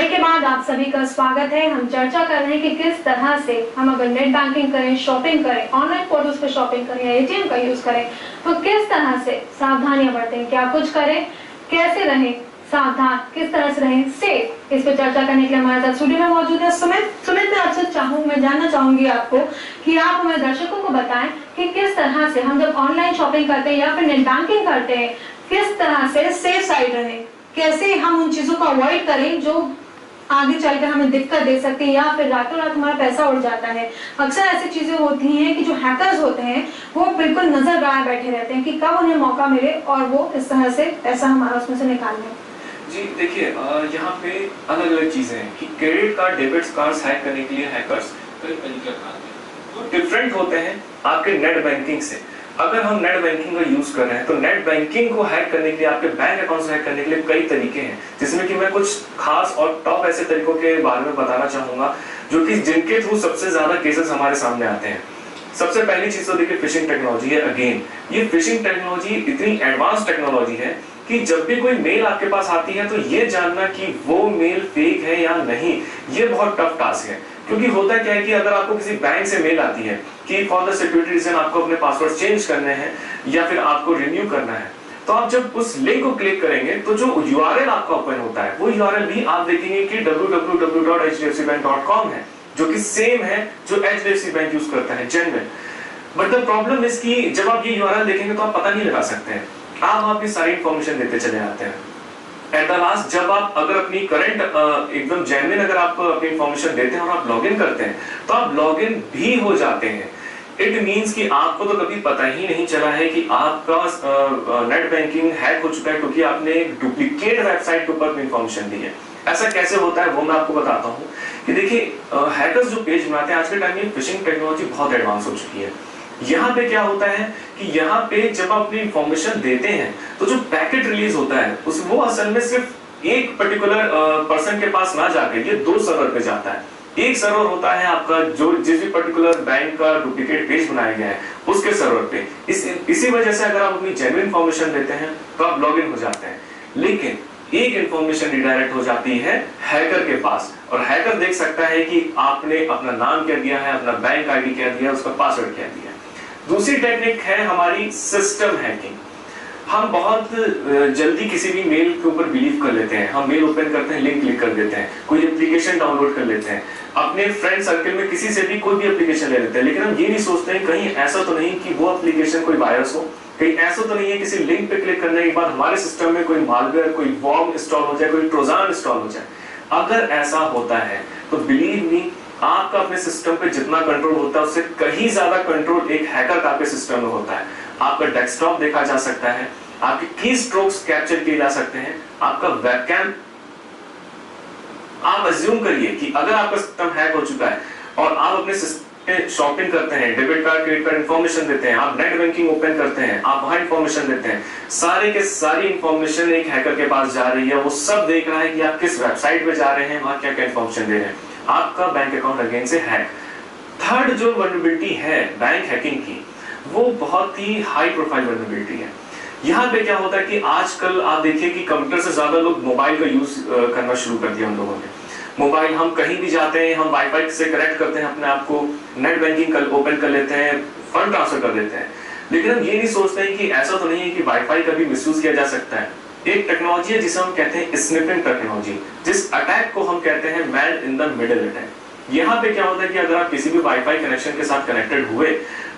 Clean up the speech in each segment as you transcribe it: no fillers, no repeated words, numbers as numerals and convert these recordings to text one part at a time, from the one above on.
Break के बाद आप सभी का स्वागत है। हम चर्चा कर रहे हैं कि किस तरह से हम अगर नेट बैंकिंग करें, शॉपिंग करें, ऑनलाइन पोर्टल्स पे शॉपिंग करें या एटीएम का यूज करें तो किस तरह से सावधानियां बरतें, क्या कुछ करें, कैसे रहें सावधान, किस तरह से रहें सेफ। इस पर चर्चा करने के लिए हमारे साथ स्टूडियो में मौजूद है सुमित। मैं आपसे मैं जानना चाहूंगी आपको कि आप हमारे दर्शकों को बताएं कि किस तरह से हम जब ऑनलाइन शॉपिंग करते हैं या फिर नेट बैंकिंग करते हैं किस तरह से सेफ साइड रहें, कैसे हम उन चीजों को अवॉइड करें जो आगे चलकर हमें दिक्कत दे सकती है या फिर रातों रात हमारा पैसा उड़ जाता है। अक्सर ऐसी चीजें होती हैं कि जो हैकर्स होते हैं वो बिल्कुल नजर लगाए बैठे रहते हैं कि कब उन्हें मौका मिले और वो इस तरह से पैसा हमारा उसमें से निकाल लें। जी देखिए, यहाँ पे अलग अलग चीजें हैं कि credit card, debit cards hack करने के लिए हैकर्स वो डिफरेंट होते हैं आपके नेट बैंकिंग से। अगर हम नेट बैंकिंग का यूज कर रहे हैं तो नेट बैंकिंग को हैक करने के लिए, आपके बैंक अकाउंट हैक करने के लिए कई तरीके हैं, जिसमें कि मैं कुछ खास और टॉप ऐसे तरीकों के बारे में बताना चाहूंगा जो कि जिनके थ्रू सबसे ज्यादा केसेस हमारे सामने आते हैं। सबसे पहली चीज तो देखिए फिशिंग टेक्नोलॉजी है। अगेन ये फिशिंग टेक्नोलॉजी इतनी एडवांस टेक्नोलॉजी है कि जब भी कोई मेल आपके पास आती है तो ये जानना कि वो मेल फेक है या नहीं, ये बहुत टफ टास्क है। क्योंकि होता क्या है कि अगर आपको किसी बैंक से मेल आती है कि फॉर द सिक्योरिटी रीजन आपको अपने पासवर्ड चेंज करने हैं या फिर आपको रिन्यू करना है, तो आप जब उस लिंक को क्लिक करेंगे तो जो यूआरएल आपका ओपन होता है वो यूआरएल भी आप देखेंगे कि www.hdfcbank.com है, जो कि सेम है जो एचडीएफसी बैंक यूज करता है, genuine. But the problem is कि जब आप ये यूआरएल देखेंगे तो आप पता नहीं लगा सकते हैं, आप अपनी सारी इंफॉर्मेशन देते चले जाते हैं। एट द लास्ट जब आप अगर अपनी करंट एकदम जेन्युइन अगर आप अपनी इंफॉर्मेशन देते हैं और आप लॉगिन करते हैं तो आप लॉगिन भी हो जाते हैं। इट मींस कि आपको तो कभी पता ही नहीं चला है कि आपका नेट बैंकिंग हैक हो चुका है क्योंकि आपने एक डुप्लीकेट वेबसाइट के ऊपर अपनी इंफॉर्मेशन दी है। ऐसा कैसे होता है वो मैं आपको बताता हूँ कि देखिए हैकर्स जो पेज बनाते हैं आज के टाइम में फिशिंग टेक्नोलॉजी बहुत एडवांस हो चुकी है। यहाँ पे क्या होता है कि यहाँ पे जब आप अपनी इंफॉर्मेशन देते हैं तो जो पैकेट रिलीज होता है उस वो असल में सिर्फ एक पर्टिकुलर पर्सन के पास ना जाकर ये दो सर्वर पे जाता है। एक सर्वर होता है आपका जो जिस भी पर्टिकुलर बैंक का डुप्लीकेट पेज बनाया गया है उसके सर्वर पे। इसी वजह से अगर आप अपनी जेन्युइन इंफॉर्मेशन देते हैं तो आप लॉग इन हो जाते हैं, लेकिन एक इंफॉर्मेशन रिडायरेक्ट हो जाती है हैकर के पास और हैकर देख सकता है कि आपने अपना नाम क्या दिया है, अपना बैंक आईडी क्या दिया, उसका पासवर्ड क्या दिया। दूसरी टेक्निक है हमारी सिस्टम हैकिंग। हम बहुत जल्दी किसी भी मेल के ऊपर बिलीव कर लेते हैं, हम मेल ओपन करते हैं, लिंक क्लिक कर देते हैं, कोई एप्लीकेशन डाउनलोड कर लेते हैं, अपने फ्रेंड सर्कल में किसी से भी कोई भी एप्लीकेशन ले लेते हैं, लेकिन हम ये नहीं सोचते हैं कहीं ऐसा तो नहीं कि वो एप्लीकेशन कोई वायरस हो, कहीं ऐसा तो नहीं है किसी लिंक पे क्लिक करने के बाद हमारे सिस्टम में कोई मालवेयर, कोई वॉर्म इंस्टॉल हो जाए, कोई ट्रोजन इंस्टॉल हो जाए। अगर ऐसा होता है तो बिलीव मी आपका अपने सिस्टम पे जितना कंट्रोल होता है उससे कहीं ज्यादा कंट्रोल एक हैकर का आपके सिस्टम में होता है। आपका डेस्कटॉप देखा जा सकता है, आपके की स्ट्रोक्स कैप्चर किए जा सकते हैं, आपका वेबकैम। आप अज्यूम करिए कि अगर आपका सिस्टम हैक हो चुका है और आप अपने सिस्टम शॉपिंग करते हैं, debit card, credit card information देते हैं, आप नेट बैंकिंग ओपन करते हैं, आप वहां इंफॉर्मेशन देते हैं, सारे के सारी इंफॉर्मेशन एक हैकर के पास जा रही है। वो सब देख रहा है कि आप किस वेबसाइट पे जा रहे हैं, वहां क्या क्या इंफॉर्मेशन दे रहे हैं, आपका बैंक अकाउंट अगेन से हैक। थर्ड जो वल्नरेबिलिटी है बैंक हैकिंग की वो बहुत ही हाई प्रोफाइल वल्नरेबिलिटी है। यहाँ पे क्या होता है कि आजकल आप देखिए कि कंप्यूटर से ज्यादा लोग मोबाइल का यूज करना शुरू कर दिया। उन लोगों ने मोबाइल, हम कहीं भी जाते हैं हम वाईफाई से कनेक्ट करते हैं अपने आप को, नेट बैंकिंग ओपन कर लेते हैं, फंड ट्रांसफर कर देते हैं, लेकिन हम ये नहीं सोचते हैं कि ऐसा तो नहीं है कि वाईफाई का भी मिसयूज किया जा सकता है। एक टेक्नोलॉजी है जिसे हम कहते हैं स्निपिंग टेक्नोलॉजी, जिस अटैक को हम कहते हैं man in the middle attack. यहाँ पे क्या होता है कि अगर आप किसी भी वाईफाई कनेक्शन के साथ कनेक्टेड हुए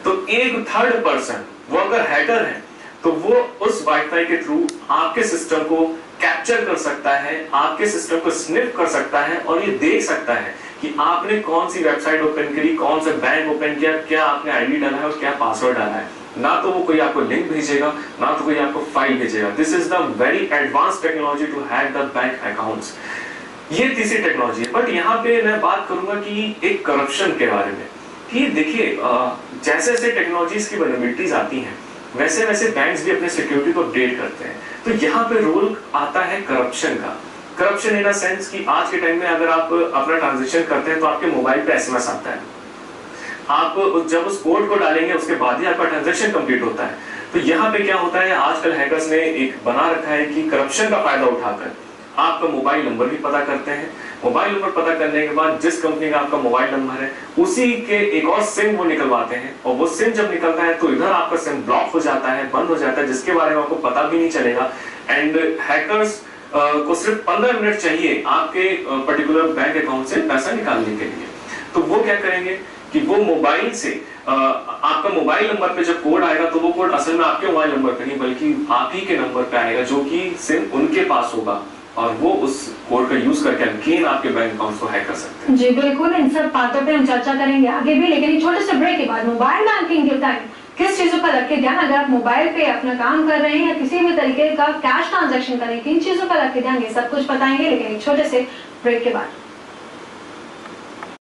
तो एक थर्ड पर्सन वो अगर हैकर है तो वो उस वाईफाई के थ्रू आपके सिस्टम को कैप्चर कर सकता है, आपके सिस्टम को स्निप कर सकता है और ये देख सकता है कि आपने कौन सी वेबसाइट ओपन करी, कौन सा बैंक ओपन किया, क्या आपने आईडी डाला है और क्या पासवर्ड डाला है। ना तो वो कोई आपको लिंक भेजेगा, ना तो कोई आपको फाइल भेजेगा। This is the very advance technology to hack the bank accounts. ये तीसरी टेक्नोलॉजी है। बट यहाँ पे मैं बात करूंगा कि एक करप्शन के बारे में कि देखिए जैसे जैसे टेक्नोलॉजीज की वल्नरेबिलिटीज आती हैं वैसे वैसे बैंक्स भी अपने सिक्योरिटी को अपडेट करते हैं। तो यहाँ पे रोल आता है करप्शन का। करप्शन इन अ सेंस कि आज के टाइम में अगर आप अपना ट्रांजेक्शन करते हैं तो आपके मोबाइल पे एसएमएस आता है, आप जब उस कोड को डालेंगे उसके बाद ही आपका ट्रांजैक्शन कंप्लीट होता है। तो यहाँ पे क्या होता है, आजकल हैकर्स ने एक बना रखा है कि करप्शन का फायदा उठाकर आपका मोबाइल नंबर भी पता करते हैं मोबाइल नंबर पता करने के बाद जिस कंपनी का आपका मोबाइल नंबर है उसी के एक और सिम वो निकलवाते हैं, और वो सिम जब निकलता है तो इधर आपका सिम ब्लॉक हो जाता है, बंद हो जाता है, जिसके बारे में आपको पता भी नहीं चलेगा। एंड हैकर्स को सिर्फ 15 मिनट चाहिए आपके पर्टिकुलर बैंक अकाउंट से पैसा निकालने के लिए। तो वो क्या करेंगे कि वो मोबाइल से आपका मोबाइल नंबर पे जब कोड आएगा तो वो कोड असल में आपके मोबाइल नंबर पे नहीं बल्कि आप ही के नंबर पे आएगा, जो कि सिम उनके पास होगा, और वो उस कोड का यूज करके अगेन आपके बैंक अकाउंट को हैक कर सकते हैं। जी बिल्कुल, इन सब बातों पे हम चर्चा करेंगे आगे भी, लेकिन एक छोटे से ब्रेक के बाद मोबाइल बैंकिंग के टाइम किस चीजों का रखे ध्यान, अगर आप मोबाइल पे अपना काम कर रहे हैं या किसी भी तरीके का कैश ट्रांजैक्शन करें, किन चीजों का रखे ध्यान, ये सब कुछ बताएंगे, लेकिन एक छोटे से ब्रेक के बाद।